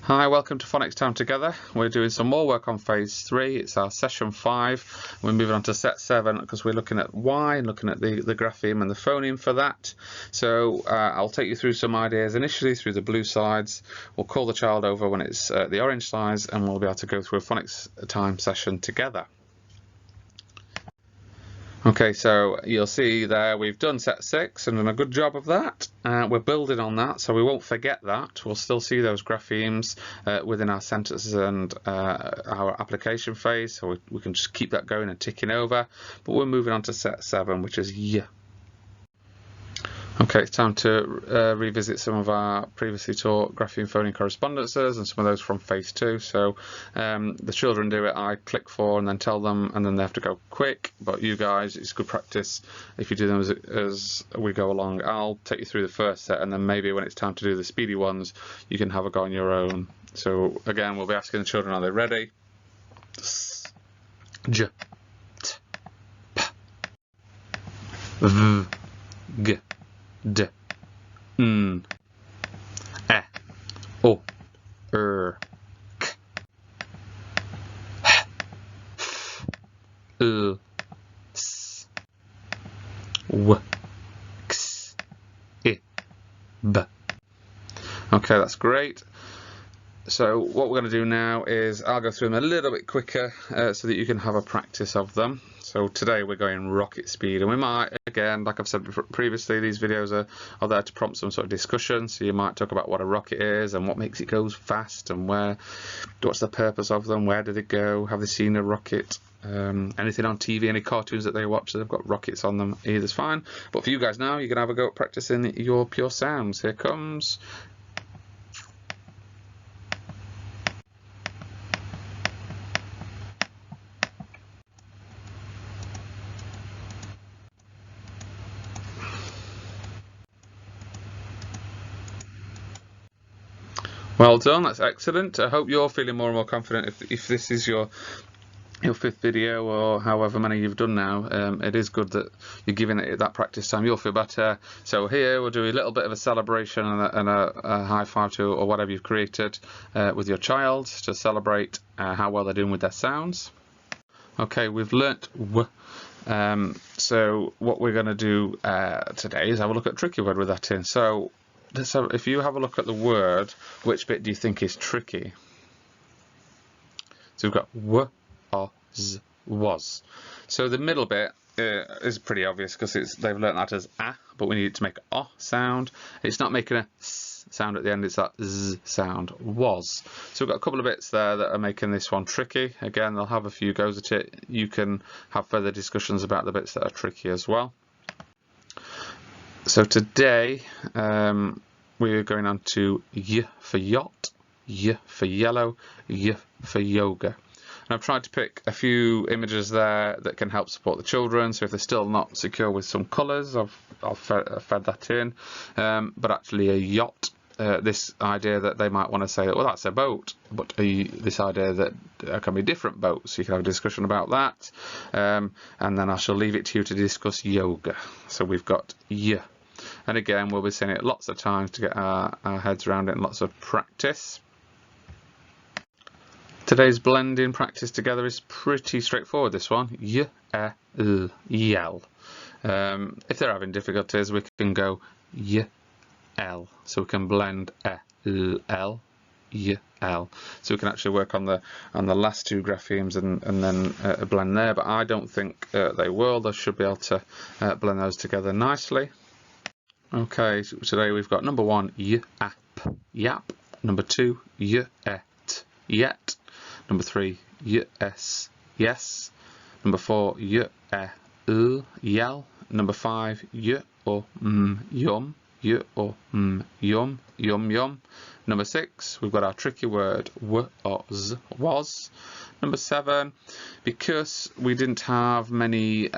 Hi, welcome to Phonics Time Together. We're doing some more work on phase 3. It's our session 5. We're moving on to set 7 because we're looking at Y and looking at the grapheme and the phoneme for that. So I'll take you through some ideas initially through the blue slides. We'll call the child over when it's the orange slides, and we'll be able to go through a Phonics Time session together. Okay, so you'll see there we've done set 6 and done a good job of that. We're building on that, so we won't forget that. We'll still see those graphemes within our sentences and our application phase, so we can just keep that going and ticking over. But we're moving on to set 7, which is Y. Okay, it's time to revisit some of our previously taught grapheme phoneme correspondences and some of those from phase 2. So the children do it, I click for and then tell them, and then they have to go quick. But you guys, it's good practice if you do them as we go along. I'll take you through the first set, and then maybe when it's time to do the speedy ones, you can have a go on your own. So again, we'll be asking the children, are they ready? S, J, T, P, V, G, D, N, E, O, R, K, H, F, L, S, W, X, I, B. Okay, that's great. So what we're going to do now is I'll go through them a little bit quicker so that you can have a practice of them. So today we're going rocket speed, and we might, again, like I've said previously, these videos are there to prompt some sort of discussion. So you might talk about what a rocket is and what makes it go fast, and what's the purpose of them, where do they go, have they seen a rocket, anything on TV, any cartoons that they watch that have got rockets on them, either's fine. But for you guys now, you can have a go at practicing your pure sounds. Here comes. Well done, that's excellent. I hope you're feeling more and more confident if this is your 5th video or however many you've done now. It is good that you're giving it that practice time. You'll feel better. So here we'll do a little bit of a celebration and a high five to or whatever you've created with your child to celebrate how well they're doing with their sounds. Okay, we've learnt W. So what we're going to do today is have a look at a tricky word with that in. So if you have a look at the word, which bit do you think is tricky? So we've got W, O, Z, was. So the middle bit is pretty obvious because they've learnt that as A, but we need it to make an O sound. It's not making a S sound at the end, it's that Z sound, was. So we've got a couple of bits there that are making this one tricky. Again, they'll have a few goes at it. You can have further discussions about the bits that are tricky as well. So today we're going on to Y for yacht, Y for yellow, Y for yoga. And I've tried to pick a few images there that can help support the children. So if they're still not secure with some colours, I've fed that in. But actually a yacht, this idea that they might want to say, well, that's a boat, but this idea that there can be different boats. So you can have a discussion about that. And then I shall leave it to you to discuss yoga. So we've got Y. And again, we'll be saying it lots of times to get our heads around it and lots of practice. Today's blending practice together is pretty straightforward, this one. Y, E, L, yell. If they're having difficulties, we can go Y, L. So we can blend E, L, L, Y, L. So we can actually work on the last two graphemes and then blend there. But I don't think they will. They should be able to blend those together nicely. Okay, so today we've got number 1, y, ap, yap. Number 2, y, et, yet. Number 3, y, es, yes. Number 4, y, e, l, yell. Number 5, y, o, yum. Y, o, yum, yum, yum. Number 6, we've got our tricky word, w, o, z, was. Number 7, because we didn't have many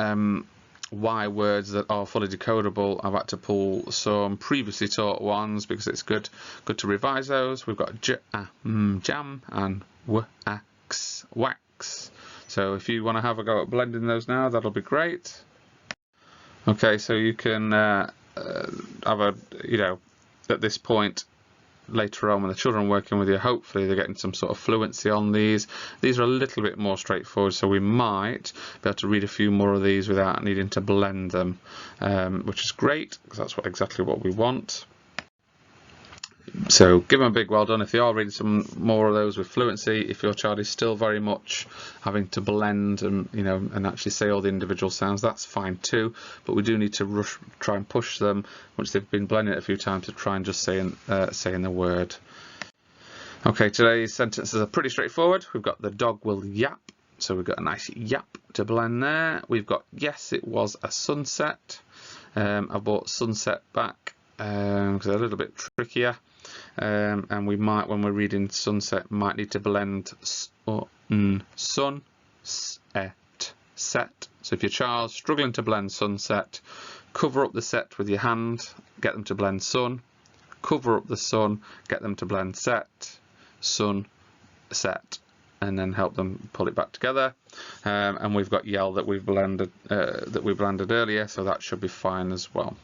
Y words that are fully decodable, I've had to pull some previously taught ones because it's good to revise those. We've got j, a, jam, and w, ax, wax. So if you want to have a go at blending those now, that'll be great. Okay, so you can have a, at this point, later on when the children are working with you, hopefully they're getting some sort of fluency on these. These are a little bit more straightforward, so we might be able to read a few more of these without needing to blend them, which is great because that's exactly what we want. So give them a big well done if they are reading some more of those with fluency. If your child is still very much having to blend and and actually say all the individual sounds, that's fine too. But we do need to try and push them once they've been blending it a few times to try and just saying the word. Okay, today's sentences are pretty straightforward. We've got the dog will yap, so we've got a nice yap to blend there. We've got yes, it was a sunset. I brought sunset back because they're a little bit trickier. And we might, when we're reading sunset, might need to blend sun, set, set. So if your child's struggling to blend sunset, cover up the set with your hand, get them to blend sun, cover up the sun, get them to blend set, sun, set, and then help them pull it back together. And we've got yell that we've blended earlier, so that should be fine as well.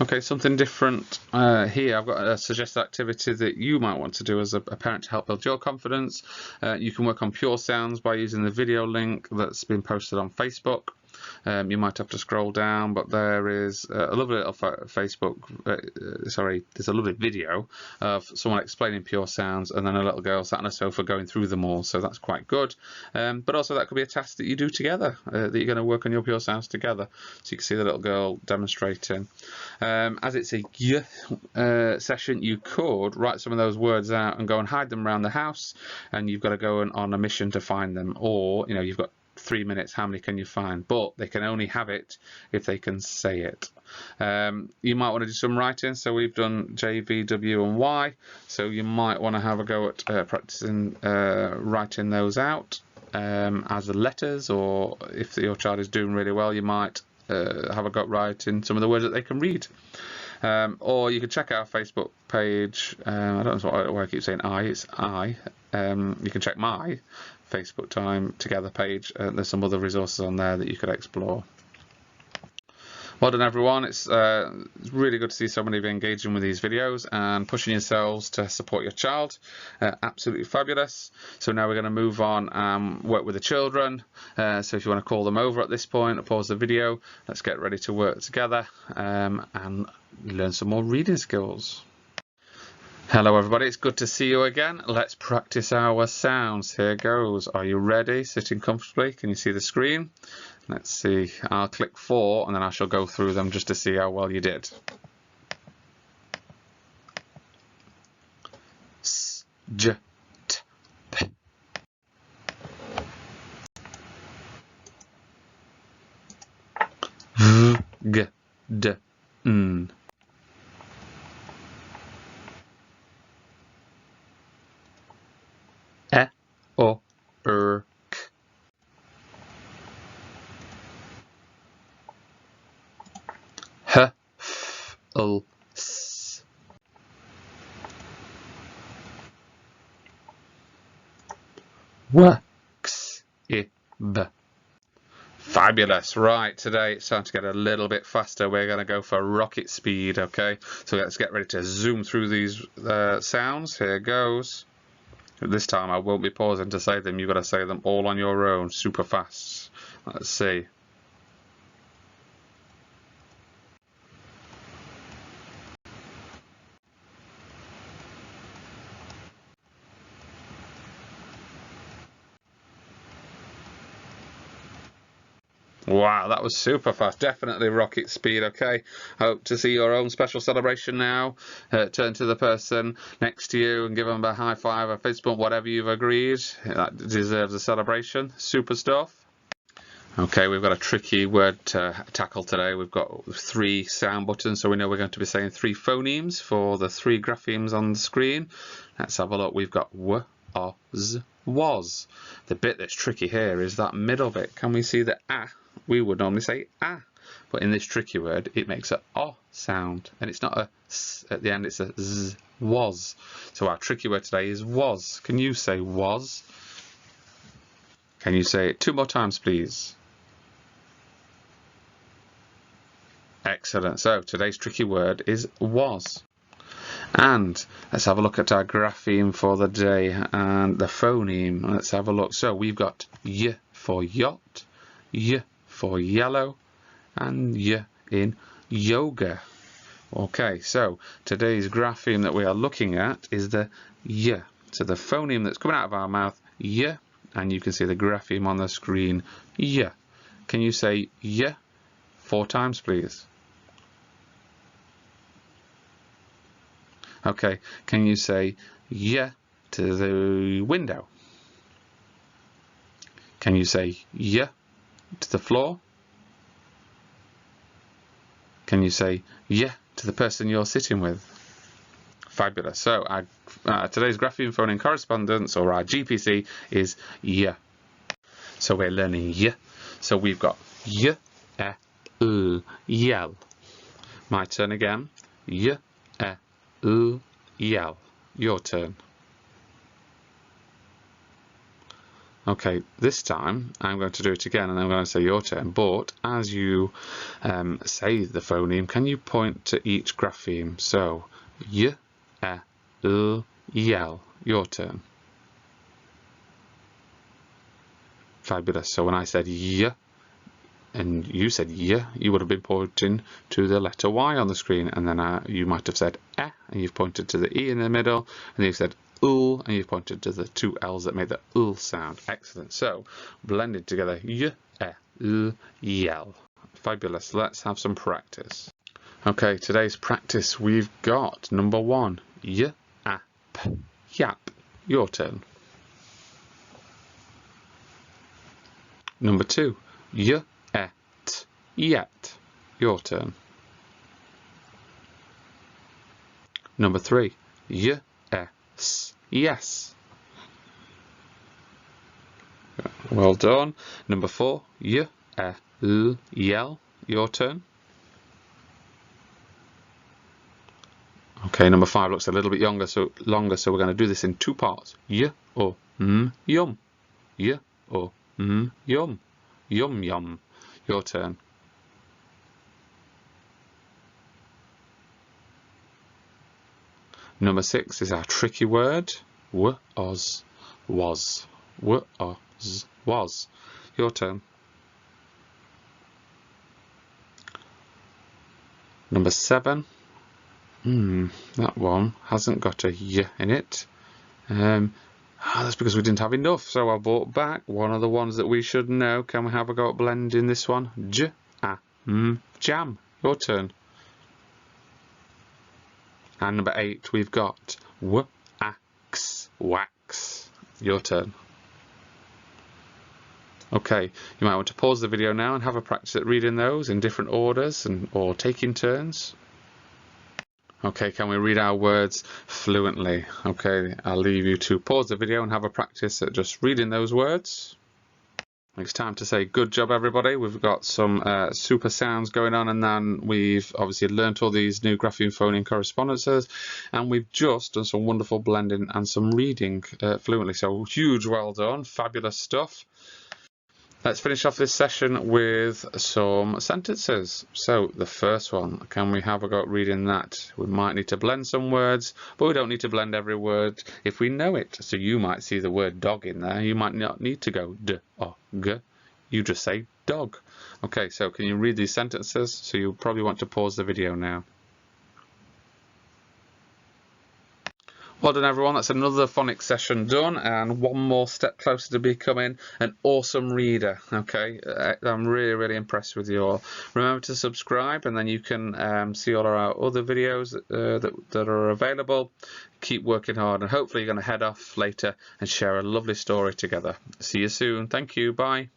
Okay, something different here. I've got a suggested activity that you might want to do as a parent to help build your confidence. You can work on pure sounds by using the video link that's been posted on Facebook. You might have to scroll down, but there is a lovely little there's a lovely video of someone explaining pure sounds and then a little girl sat on a sofa going through them all, so that's quite good. But also that could be a task that you do together, that you're going to work on your pure sounds together. So you can see the little girl demonstrating. As it's a session, you could write some of those words out and go and hide them around the house, and you've got to go on a mission to find them, or you've got 3 minutes, how many can you find? But they can only have it if they can say it. You might want to do some writing, so we've done J, V, W and Y, so you might want to have a go at practicing writing those out as the letters, or if your child is doing really well, you might have a go at writing some of the words that they can read. Or you can check out our Facebook page. I don't know why I keep saying it's I. You can check my Facebook Time Together page. There's some other resources on there that you could explore. Well done everyone, it's really good to see so many of you engaging with these videos and pushing yourselves to support your child. Absolutely fabulous. So now we're going to move on and work with the children. So if you want to call them over at this point or pause the video, let's get ready to work together and learn some more reading skills. Hello everybody, it's good to see you again. Let's practice our sounds. Here goes. Are you ready? Sitting comfortably. Can you see the screen? Let's see. I'll click 4 and then I shall go through them just to see how well you did. S, J, T, P. V, G, D, N. E, O, R, K. H, F, L, S. W, X, I, B. Fabulous. Right, today it's time to get a little bit faster. We're going to go for rocket speed, okay? So let's get ready to zoom through these sounds. Here goes. This time I won't be pausing to say them. You've got to say them all on your own, super fast. Let's see. Wow, that was super fast. Definitely rocket speed, okay? Hope to see your own special celebration now. Turn to the person next to you and give them a high five, a fist bump, whatever you've agreed. That deserves a celebration. Super stuff. Okay, we've got a tricky word to tackle today. We've got 3 sound buttons, so we know we're going to be saying 3 phonemes for the 3 graphemes on the screen. Let's have a look. We've got W, O, Z, was. The bit that's tricky here is that middle bit. Can we see the A? We would normally say ah, but in this tricky word it makes a O sound, and it's not a S at the end, it's a Z, was. So our tricky word today is was. Can you say was? Can you say it 2 more times, please? Excellent. So today's tricky word is was. And let's have a look at our grapheme for the day and the phoneme. Let's have a look. So we've got y for yacht, y for yellow, and y in yoga. Okay, so today's grapheme that we are looking at is the y. So the phoneme that's coming out of our mouth, y, and you can see the grapheme on the screen, y. Can you say y 4 times, please? Okay, can you say yeah to the window? Can you say yeah to the floor? Can you say yeah to the person you're sitting with? Fabulous. So today's grapheme phoneme correspondence, or our GPC, is yeah. So we're learning yeah. So we've got y, e, yell. My turn again. Y, yell. Your turn. Okay, this time I'm going to do it again and I'm going to say your turn, but as you say the phoneme, can you point to each grapheme? So, y, yell. Your turn. Fabulous. So when I said y and you said y, you would have been pointing to the letter Y on the screen, and then you might have said and you've pointed to the E in the middle, and you've said and you've pointed to the 2 L's that made the sound. Excellent. So blended together, y, yell. Fabulous. Let's have some practice. Okay, today's practice we've got number 1, y, yap. Your turn. Number 2, y, yet. Your turn. Number 3, y, yes. Well done. Number 4, y, yell. Your turn. Okay, number 5 looks a little bit longer, so we're going to do this in 2 parts. Y, yum. Y, yum. Yum, yum. Your turn. Number 6 is our tricky word, was. Was. Your turn. Number 7. That one hasn't got a y in it. That's because we didn't have enough, so I brought back one of the ones that we should know. Can we have a go at blending this one? Jam. Your turn. And number 8, we've got wax. Your turn. Okay, you might want to pause the video now and have a practice at reading those in different orders or taking turns. Okay, can we read our words fluently? Okay, I'll leave you to pause the video and have a practice at just reading those words. It's time to say good job, everybody. We've got some super sounds going on, and then we've obviously learnt all these new grapheme phoneme correspondences, and we've just done some wonderful blending and some reading fluently. So huge well done, fabulous stuff. Let's finish off this session with some sentences. So the first one, can we have a go at reading that? We might need to blend some words, but we don't need to blend every word if we know it. So you might see the word dog in there. You might not need to go d or g. You just say dog. Okay, so can you read these sentences? So you'll probably want to pause the video now. Well done, everyone. That's another phonics session done, and one more step closer to becoming an awesome reader. Okay, I'm really impressed with you all. Remember to subscribe, and then you can see all of our other videos that are available. Keep working hard, and hopefully you're going to head off later and share a lovely story together. See you soon. Thank you. Bye.